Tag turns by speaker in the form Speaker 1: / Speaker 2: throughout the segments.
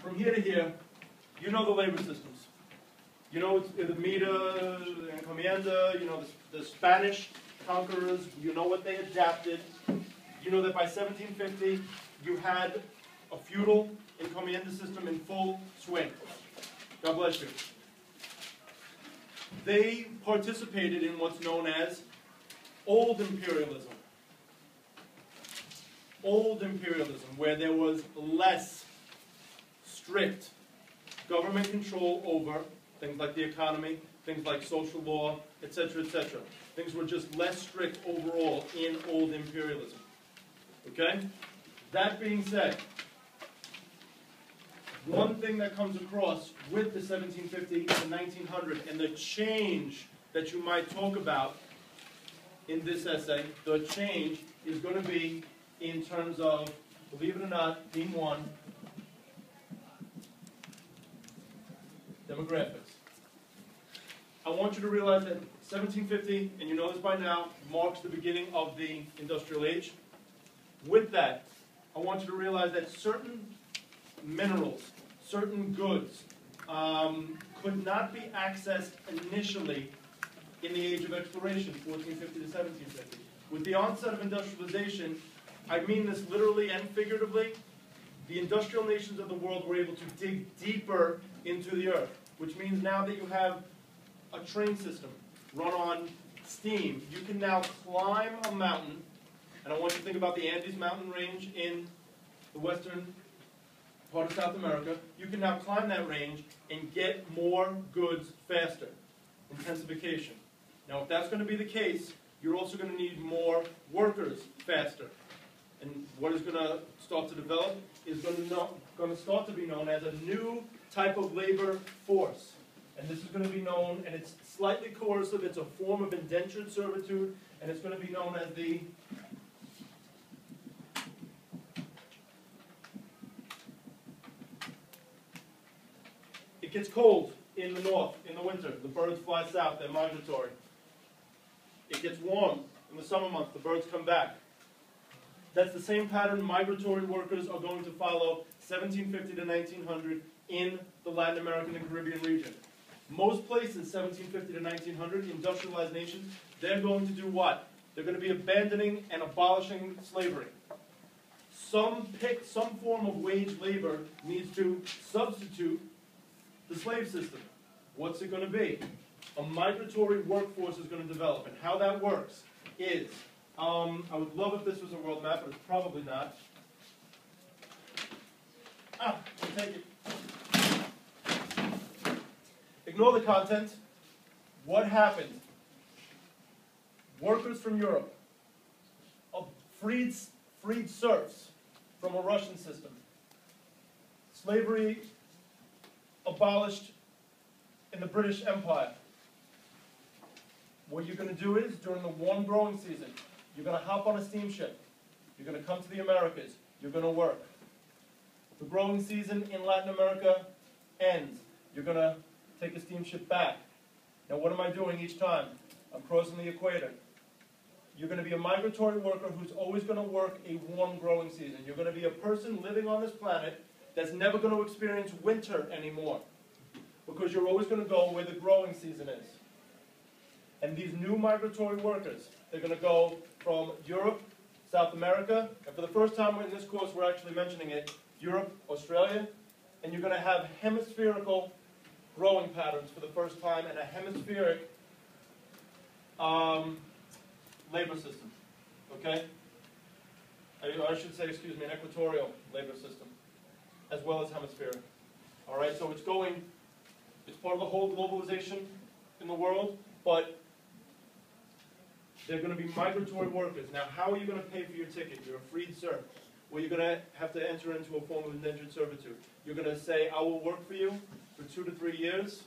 Speaker 1: from here to here, you know the labor systems. You know the Mida, the Encomienda, you know the Spanish conquerors, you know what they adapted. You know that by 1750, you had a feudal encomienda system in full swing. God bless you. They participated in what's known as old imperialism. Old imperialism, where there was less strict government control over things like the economy, things like social law, etc., etc. Things were just less strict overall in old imperialism. Okay? That being said, one thing that comes across with the 1750 to 1900 and the change that you might talk about in this essay, the change is going to be in terms of, believe it or not, theme 1, demographics. I want you to realize that 1750, and you know this by now, marks the beginning of the industrial age. With that, I want you to realize that certain minerals, certain goods, could not be accessed initially in the age of exploration, 1450 to 1750. With the onset of industrialization, I mean this literally and figuratively, the industrial nations of the world were able to dig deeper into the earth, which means now that you have a train system run on steam, you can now climb a mountain, and I want you to think about the Andes mountain range in the western part of South America. You can now climb that range and get more goods faster. Intensification. Now, if that's going to be the case, you're also going to need more workers faster. And what is going to start to develop is going to start to be known as a new type of labor force. And this is going to be known, and it's slightly coercive, it's a form of indentured servitude, and it's going to be known as the It gets cold in the north in the winter. The birds fly south, they're migratory. It gets warm in the summer months, the birds come back. That's the same pattern migratory workers are going to follow 1750 to 1900 in the Latin American and Caribbean region. Most places, 1750 to 1900, industrialized nations, they're going to do what? They're going to be abandoning and abolishing slavery. Some form of wage labor needs to substitute the slave system. What's it going to be? A migratory workforce is going to develop, and how that works is, I would love if this was a world map, but it's probably not. I'll take it. Ignore the content. What happened? Workers from Europe, freed serfs from a Russian system, slavery abolished in the British Empire. What you're going to do is, during the warm growing season, you're going to hop on a steamship. You're going to come to the Americas. You're going to work. The growing season in Latin America ends. You're going to take a steamship back. Now, what am I doing each time? I'm crossing the equator. You're going to be a migratory worker who's always going to work a warm growing season. You're going to be a person living on this planet that's never going to experience winter anymore, because you're always going to go where the growing season is. And these new migratory workers, they're going to go from Europe, South America, and for the first time in this course we're actually mentioning it, Europe, Australia, and you're going to have hemispherical growing patterns for the first time and a hemispheric labor system, okay? I should say, excuse me, an equatorial labor system, as well as hemispheric. All right, so it's part of the whole globalization in the world, but they're going to be migratory workers. Now, how are you going to pay for your ticket? You're a freed serf. Well, you're going to have to enter into a form of indentured servitude. You're going to say, I will work for you for 2 to 3 years,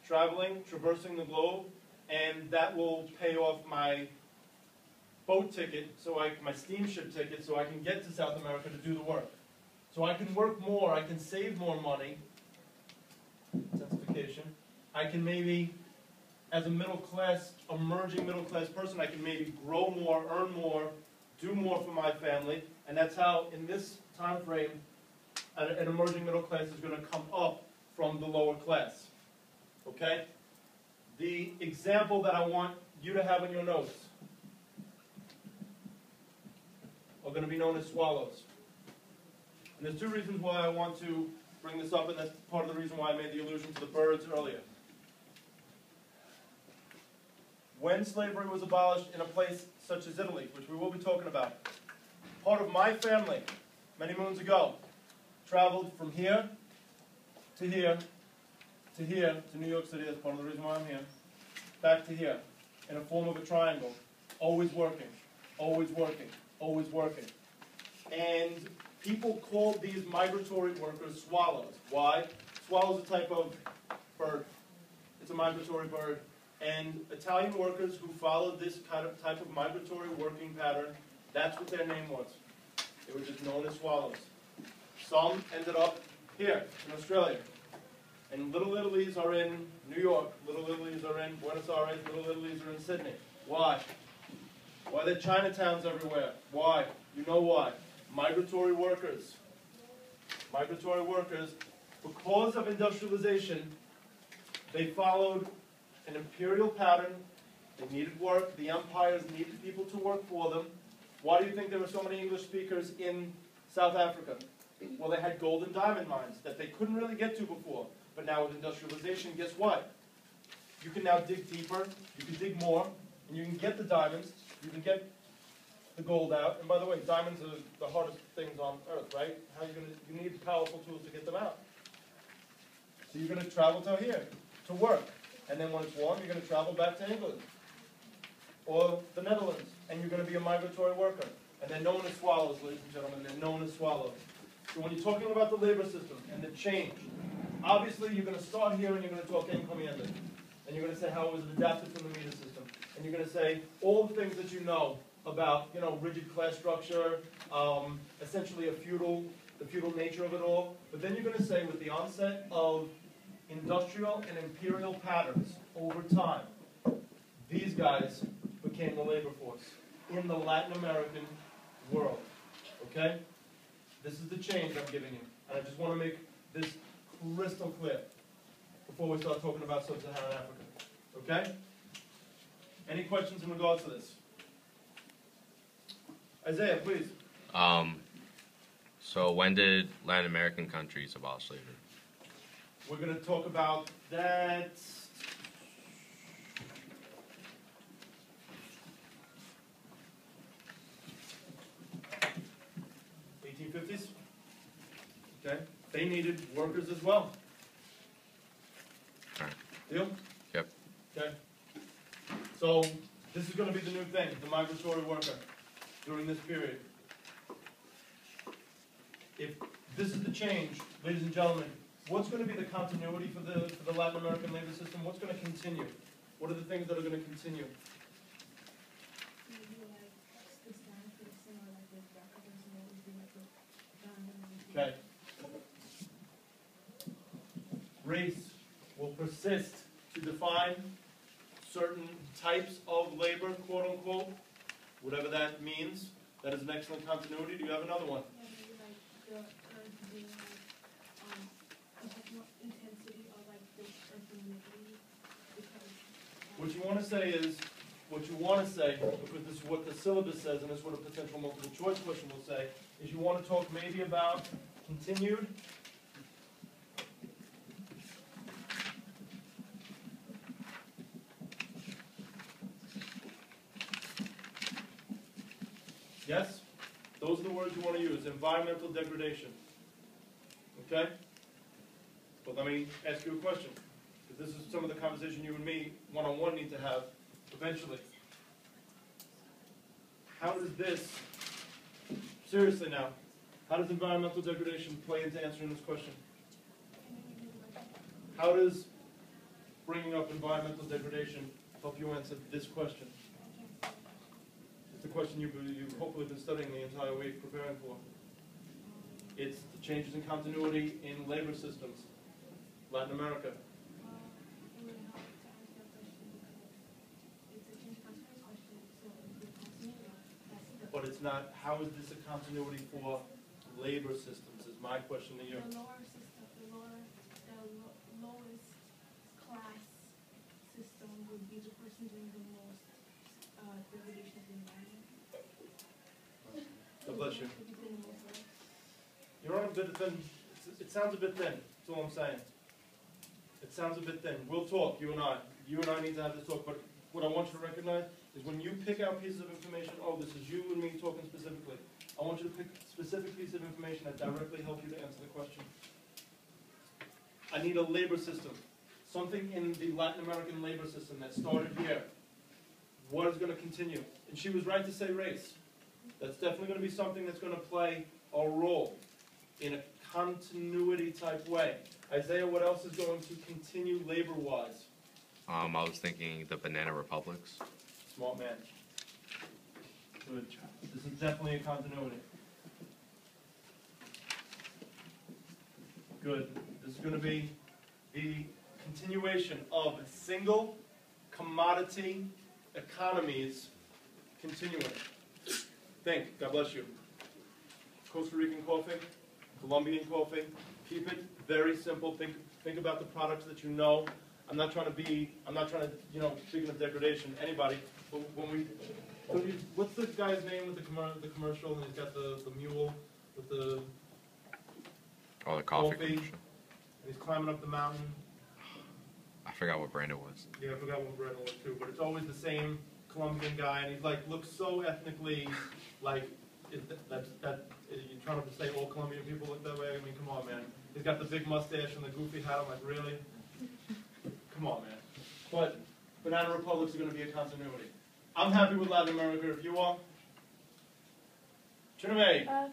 Speaker 1: traveling, traversing the globe, and that will pay off my boat ticket, my steamship ticket, so I can get to South America to do the work. So I can work more, I can save more money, intensification. I can maybe, as a emerging middle class person, I can maybe grow more, earn more, do more for my family, and that's how, in this time frame, an emerging middle class is going to come up from the lower class. Okay? The example that I want you to have in your notes are going to be known as swallows. And there's two reasons why I want to bring this up, and that's part of the reason why I made the allusion to the birds earlier. When slavery was abolished in a place such as Italy, which we will be talking about, part of my family, many moons ago, traveled from here to here to here to New York City. That's part of the reason why I'm here. Back to here, in a form of a triangle, always working, always working, always working. And people called these migratory workers swallows. Why? Swallow's a type of bird. It's a migratory bird. And Italian workers who followed this type of migratory working pattern, that's what their name was. They were just known as swallows. Some ended up here in Australia. And Little Italies are in New York. Little Italies are in Buenos Aires. Little Italies are in Sydney. Why? Why are there Chinatowns everywhere? Why? You know why. Migratory workers. Migratory workers, because of industrialization, they followed an imperial pattern. They needed work. The empires needed people to work for them. Why do you think there were so many English speakers in South Africa? Well, they had gold and diamond mines that they couldn't really get to before. But now with industrialization, guess what? You can now dig deeper, you can dig more, and you can get the diamonds, you can get the gold out. And by the way, diamonds are the hardest things on earth, right? How are you gonna, you need powerful tools to get them out. So you're gonna travel to here to work. And then when it's warm, you're gonna travel back to England or the Netherlands, and you're gonna be a migratory worker. And they're known as swallows, ladies and gentlemen, they're known as swallows. So when you're talking about the labor system and the change, obviously you're gonna start here and you're gonna talk encomienda. And you're going to say how it was adapted from the meter system. And you're going to say all the things that you know about, rigid class structure, essentially the feudal nature of it all. But then you're going to say with the onset of industrial and imperial patterns over time, these guys became the labor force in the Latin American world. Okay? This is the change I'm giving you. And I just want to make this crystal clear before we start talking about sub-Saharan Africa. Okay? Any questions in regards to this? Isaiah, please.
Speaker 2: So when did Latin American countries abolish slavery?
Speaker 1: We're going to talk about that. '50s. Okay? They needed workers as well.
Speaker 2: All right.
Speaker 1: Deal?
Speaker 2: Yep.
Speaker 1: Okay. So this is going to be the new thing, the migratory worker during this period. If this is the change, ladies and gentlemen, what's going to be the continuity for the Latin American labor system? What's going to continue? What are the things that are going to continue? Okay. Race will persist to define certain types of labor, quote unquote, whatever that means. That is an excellent continuity. Do you have another one? What you want to say is, because this is what the syllabus says, and this is what a potential multiple choice question will say, is you want to talk maybe about continued yes? Those are the words you want to use. Environmental degradation. Okay? But let me ask you a question. Because this is some of the conversation you and me, one-on-one, need to have eventually. How does this, seriously now, how does environmental degradation play into answering this question? How does bringing up environmental degradation help you answer this question? It's the question you've hopefully been studying the entire week, preparing for. It's the changes in continuity in labor systems. Latin America. But it's not, how is this a continuity for labor systems is my question to you.
Speaker 3: The lowest class system would be the person doing the most degradation of the environment.
Speaker 1: God bless you.
Speaker 3: Would be doing the most work.
Speaker 1: You're on a bit thin. It sounds a bit thin. That's all I'm saying. It sounds a bit thin. We'll talk, you and I. You and I need to have this talk, but what I want you to recognize is when you pick out pieces of information, oh, this is you and me talking specifically, I want you to pick specific pieces of information that directly help you to answer the question. I need a labor system. Something in the Latin American labor system that started here. What is going to continue? And she was right to say race. That's definitely going to be something that's going to play a role in a continuity type way. Isaiah, what else is going to continue labor-wise?
Speaker 2: I was thinking the banana republics.
Speaker 1: Smart man. Good. This is definitely a continuity. Good. This is going to be the continuation of single commodity economies continuing. Think. God bless you. Costa Rican coffee, Colombian coffee. Keep it very simple. Think about the products that you know. I'm not trying to, speaking of degradation, anybody, but what's the guy's name with the commercial, and he's got the mule with the
Speaker 2: Oh, the coffee
Speaker 1: coffee,
Speaker 2: commercial.
Speaker 1: and he's climbing up the mountain.
Speaker 2: I forgot what brand it was.
Speaker 1: Yeah, I forgot what brand it was too, but it's always the same Colombian guy, and he's like, looks so ethnically, like, you're trying to say all Colombian people look that way? I mean, come on, man. He's got the big mustache and the goofy hat, I'm like, really? Come on, man. But Banana Republics are going to be a continuity. I'm happy with Latin America, if you are. Chiname.
Speaker 4: I was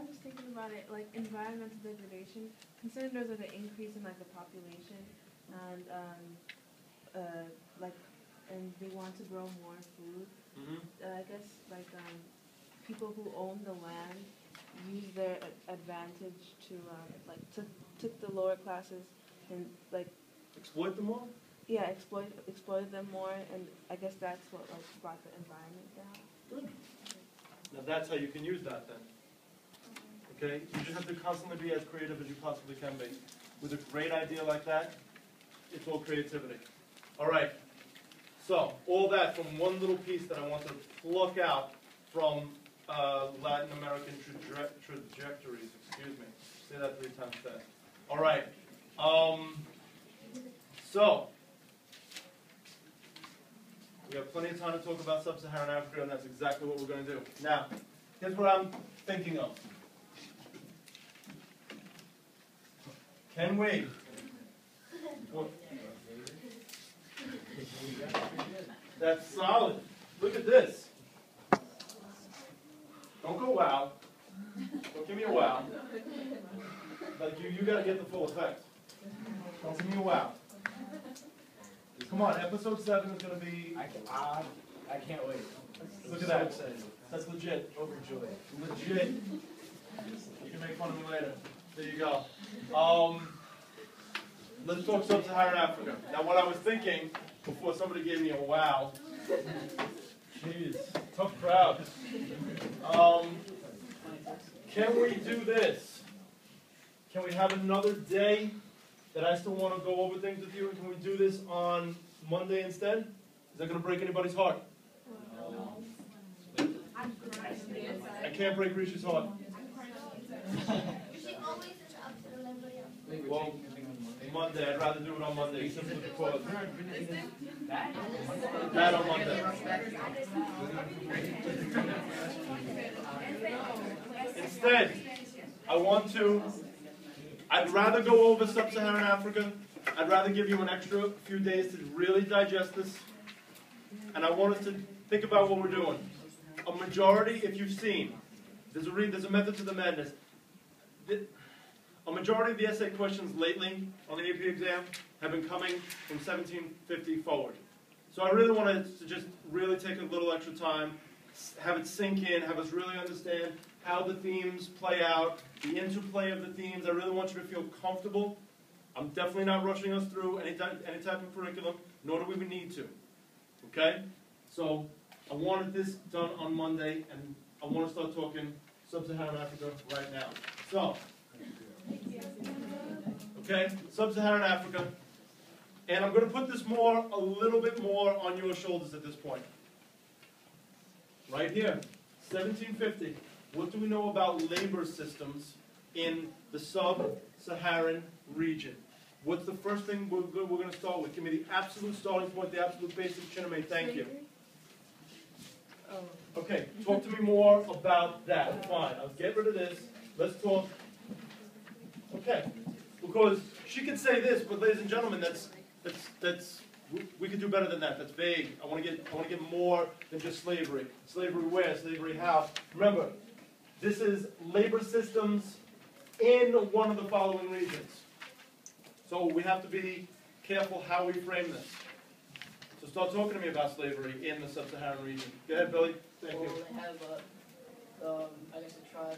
Speaker 4: just thinking about it, like environmental degradation. Considering there's like an increase in like the population, and and they want to grow more food. I guess people who own the land use their advantage to took the lower classes and
Speaker 1: Exploit them all?
Speaker 4: yeah exploited them more, and I guess that's what brought the environment down.
Speaker 1: Good. Now that's how you can use that then. Okay? You just have to constantly be as creative as you possibly can be. With a great idea like that, it's all creativity. All right. So, all that from one little piece that I want to pluck out from Latin American trajectories. Excuse me. Say that 3 times fast. All right. So, we have plenty of time to talk about Sub-Saharan Africa, and that's exactly what we're going to do. Now, here's what I'm thinking of. Can we? What? That's solid. Look at this. Don't go wow. Don't give me a wow. Like you got to get the full effect. Don't give me a wow. Come on, episode 7 is going to be.
Speaker 5: I can't wait.
Speaker 1: Look at that. That's legit.
Speaker 5: Overjoyed.
Speaker 1: Legit. You can make fun of me later. There you go. Let's talk Sub-Saharan Africa. Now, what I was thinking before somebody gave me a wow. Jeez, tough crowd. Can we do this? Can we have another day that I still want to go over things with you? And can we do this on Monday instead? Is that going to break anybody's heart? I can't break Rishi's heart. Well, Monday. I'd rather do it on Monday, simply because. That on Monday. Instead, I'd rather go over Sub-Saharan Africa. I'd rather give you an extra few days to really digest this. And I want us to think about what we're doing. A majority, if you've seen, there's a method to the madness. A majority of the essay questions lately on the AP exam have been coming from 1750 forward. So I really want to just really take a little extra time, have it sink in, have us really understand how the themes play out, the interplay of the themes. I really want you to feel comfortable. I'm definitely not rushing us through any type of curriculum, nor do we need to. Okay? So I wanted this done on Monday, and I want to start talking Sub-Saharan Africa right now. So Okay, sub-Saharan Africa. And I'm going to put this a little bit more on your shoulders at this point. Right here, 1750. What do we know about labor systems in the sub-Saharan region? What's the first thing we're going to start with? Give me the absolute starting point, the absolute basic. Chinamay, thank you.
Speaker 4: Oh.
Speaker 1: Okay, talk to me more about that. Fine, I'll get rid of this. Let's talk. Okay, because she could say this, but ladies and gentlemen, we could do better than that. That's vague. I want to get more than just slavery. Slavery where? Slavery how? Remember, this is labor systems in one of the following regions. So we have to be careful how we frame this. So start talking to me about slavery in the sub-Saharan region. Go ahead, Billy. Thank you.
Speaker 6: Well, they have, I guess, a tribe